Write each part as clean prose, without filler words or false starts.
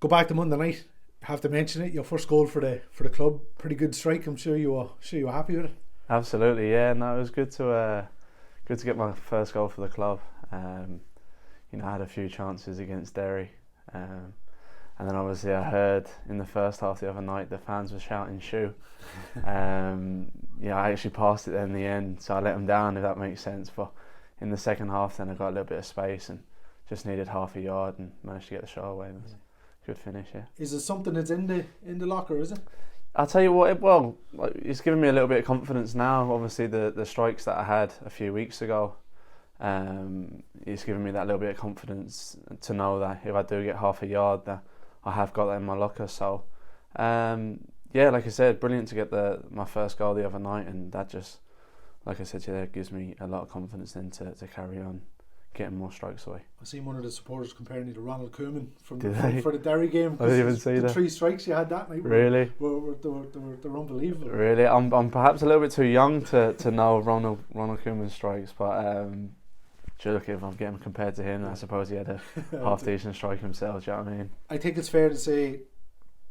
go back to Monday night. Have to mention it. Your first goal for the club. Pretty good strike. I'm sure you were happy with it. Absolutely, yeah. No, it was good to get my first goal for the club. I had a few chances against Derry, and then obviously I heard in the first half the other night the fans were shouting "shoe." I actually passed it there in the end, so I let them down, if that makes sense. But in the second half, then I got a little bit of space and just needed half a yard and managed to get the shot away. It was a good finish, yeah. Is it something that's in the locker? Is it? I'll tell you what, it's given me a little bit of confidence now. Obviously, the strikes that I had a few weeks ago, it's given me that little bit of confidence to know that if I do get half a yard, that I have got that in my locker. So, like I said, brilliant to get my first goal the other night, and that just, like I said to you, that gives me a lot of confidence then to carry on getting more strikes away. I seen one of the supporters comparing you to Ronald Koeman for the Derry game. I didn't even see that. 3 strikes you had that night. Really? They're unbelievable. Really? I'm perhaps a little bit too young to know Ronald Koeman's strikes, but look, if I'm getting compared to him, I suppose he had a half decent strike himself. Do you know what I mean? I think it's fair to say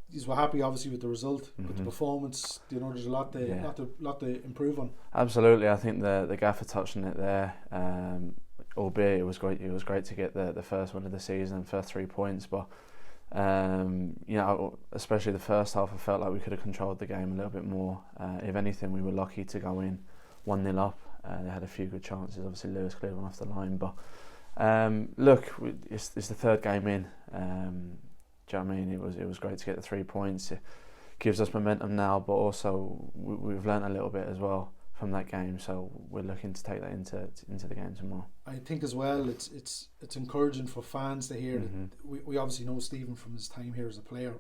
he's happy, obviously, with the result, with the performance. There's a lot to improve on. Absolutely, I think the gaffer touched on it there. Albeit it was great. It was great to get the first one of the season, first 3 points. But especially the first half, I felt like we could have controlled the game a little bit more. If anything, we were lucky to go in 1-0 up. They had a few good chances. Obviously, Lewis cleared one off the line. But it's the third game in. Do you know what I mean? It was great to get the 3 points. It gives us momentum now, but also we've learnt a little bit as well from that game, so we're looking to take that into the game tomorrow. I think as well it's encouraging for fans to hear that we obviously know Stephen from his time here as a player.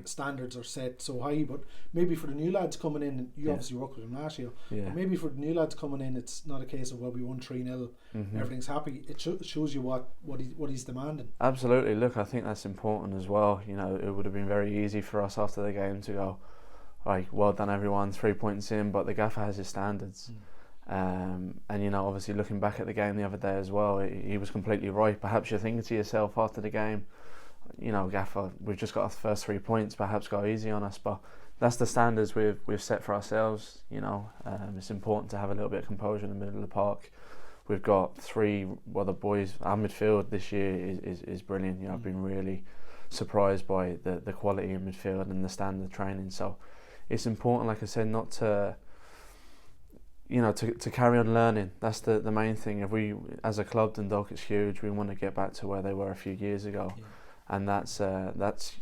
Standards are set so high, but maybe for the new lads coming in, and you obviously worked with him last year, but maybe for the new lads coming in, it's not a case of, well, we won 3-0, everything's happy. It shows you what he's demanding. Absolutely. Look, I think that's important as well. It would have been very easy for us after the game to go, like, well done everyone, 3 points in, but the gaffer has his standards. And obviously looking back at the game the other day as well, he was completely right. Perhaps you're thinking to yourself after the game, gaffer, we've just got our first 3 points, perhaps go easy on us, but that's the standards we've set for ourselves. It's important to have a little bit of composure in the middle of the park. We've got the boys, our midfield this year is brilliant. I've been really surprised by the quality in midfield and the standard training. So it's important, like I said, not to carry on learning. That's the main thing. If we, as a club, Dundalk is huge. We want to get back to where they were a few years ago, and that's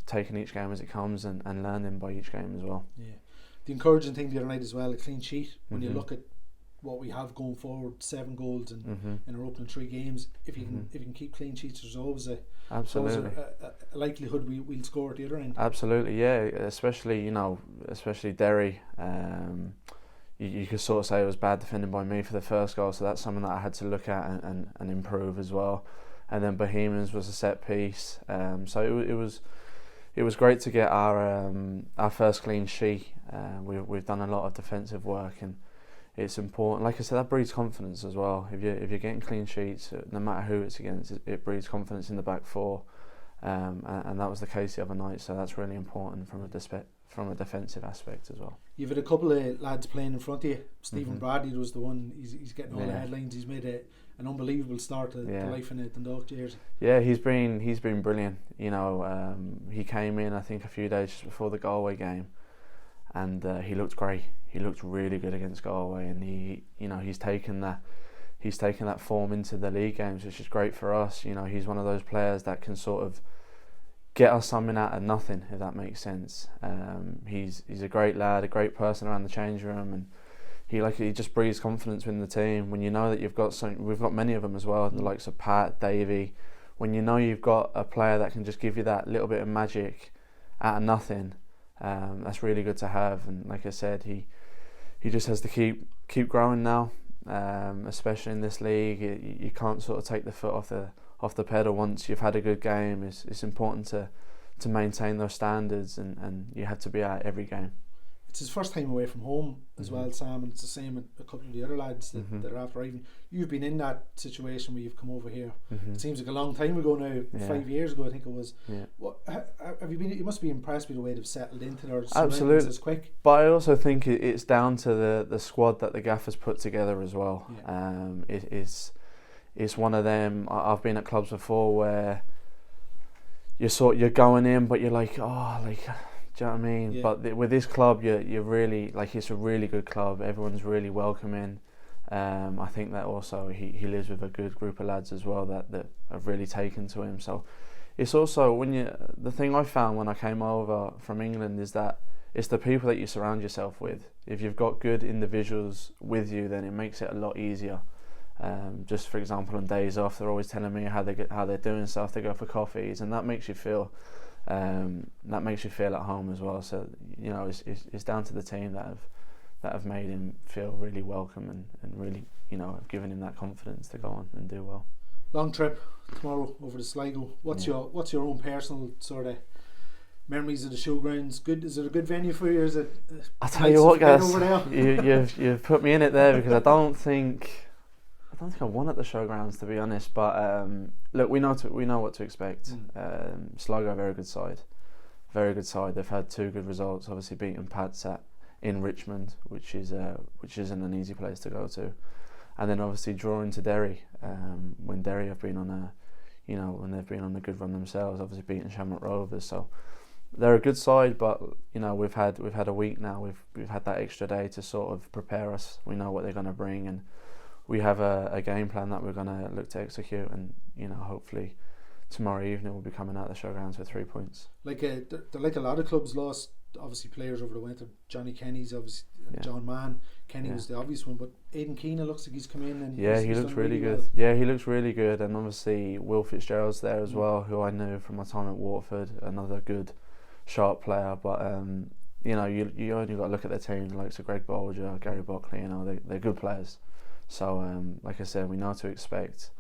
taking each game as it comes and learning by each game as well. Yeah, the encouraging thing the other night as well, a clean sheet. When you look at what we have going forward, 7 goals in our opening 3 games. If you can keep clean sheets, there's always a likelihood we'll score at the other end. Absolutely, yeah. Especially Derry. You could sort of say it was bad defending by me for the first goal, so that's something that I had to look at and improve as well. And then Bohemians was a set piece. So it was great to get our first clean sheet. We've done a lot of defensive work, and it's important. Like I said, that breeds confidence as well. If you're getting clean sheets, no matter who it's against, it breeds confidence in the back four, and that was the case the other night. So that's really important from a defensive aspect as well. You've had a couple of lads playing in front of you. Stephen Bradley was the one. He's getting all the headlines. He's made an unbelievable start to life in a Dundalk jersey. Yeah, he's been brilliant. He came in, I think, a few days just before the Galway game, and he looked great. He looked really good against Galway, and he's taken that form into the league games, which is great for us. He's one of those players that can sort of get us something out of nothing, if that makes sense. He's a great lad, a great person around the change room, and he just breathes confidence within the team. When you know that you've got we've got many of them as well, the likes of Pat, Davey. When you know you've got a player that can just give you that little bit of magic out of nothing, that's really good to have. And like I said, he just has to keep growing now, especially in this league. You can't sort of take the foot off the pedal once you've had a good game. It's important to maintain those standards, and you have to be at every game. it's his first time away from home as well, Sam, and it's the same with a couple of the other lads that are after arriving. You've been in that situation where you've come over here. It seems like a long time ago now, 5 years ago I think it was. What have you been? You must be impressed with the way they've settled into their surroundings as quick. But I also think it's down to the squad that the gaffer's put together as well. It's one of them. I've been at clubs before where you're going in, but you're like, oh, like, do you know what I mean? Yeah. But with this club, you're really, like, it's a really good club. Everyone's really welcoming. I think that also he lives with a good group of lads as well that have really taken to him. So it's also the thing I found when I came over from England is that it's the people that you surround yourself with. If you've got good individuals with you, then it makes it a lot easier. Just for example, on days off, they're always telling me how they're doing stuff. They go for coffees, and that makes you feel at home as well. So it's down to the team that have made him feel really welcome and really have given him that confidence to go on and do well. Long trip tomorrow over to Sligo. What's your own personal sort of memories of the Showgrounds? Good, is it a good venue for you? Is it? I tell you what, guys, you've put me in it there because I don't think I won at the Showgrounds, to be honest. But look, we know what to expect. Sligo are a very good side. They've had 2 good results. Obviously, beating Pats in Richmond, which isn't an easy place to go to, and then obviously drawing to Derry when Derry have been on when they've been on a good run themselves. Obviously beating Sligo Rovers, so they're a good side. But we've had a week now. We've had that extra day to sort of prepare us. We know what they're going to bring, and we have a game plan that we're going to look to execute, and hopefully tomorrow evening we'll be coming out of the Showgrounds with 3 points. Like a lot of clubs lost obviously players over the winter. Johnny Kenny's obviously John Mann. Kenny was the obvious one, but Aidan Keena looks like he's come in and he looks really good. Well. Yeah, he looks really good, and obviously Will Fitzgerald's there as well, who I knew from my time at Watford, another good, sharp player. But you only got to look at their team, like Greg Bolger, Gary Buckley. They're good players. So like I said, we know what to expect.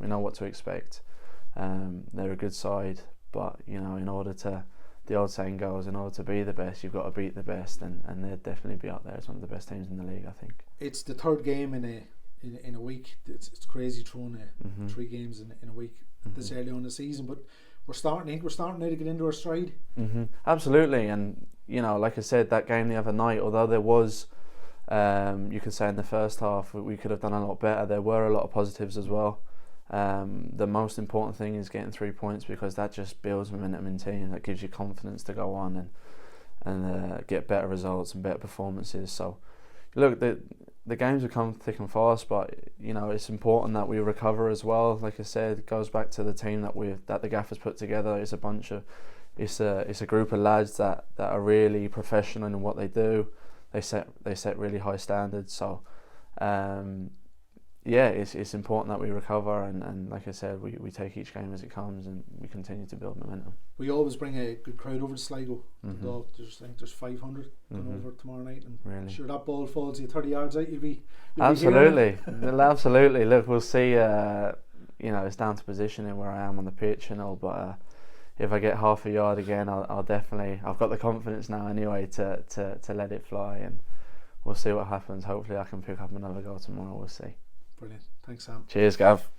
They're a good side, but in order to, the old saying goes, in order to be the best, you've got to beat the best, and they'll definitely be up there as one of the best teams in the league, I think. It's the third game in a week. It's crazy throwing 3 games in a week this early on in the season, but we're starting now to get into our stride. Absolutely, and like I said, that game the other night, although there was, you could say in the first half we could have done a lot better, there were a lot of positives as well. The most important thing is getting 3 points, because that just builds momentum in team. That gives you confidence to go on and get better results and better performances. So look, the games have come thick and fast, but it's important that we recover as well. Like I said, it goes back to the team that the gaffers put together. It's a group of lads that are really professional in what they do. They set really high standards. So it's important that we recover, and like I said, we take each game as it comes, and we continue to build momentum. We always bring a good crowd over to Sligo. Dundalk, I think there's 500 going over tomorrow night, and really? Sure, that ball falls you 30 yards out, you'll be absolutely. Absolutely. Look, we'll see. It's down to positioning where I am on the pitch and all, but if I get half a yard again, I'll definitely. I've got the confidence now anyway to let it fly, and we'll see what happens. Hopefully, I can pick up another goal tomorrow. We'll see. Brilliant. Thanks, Sam. Cheers, Gav.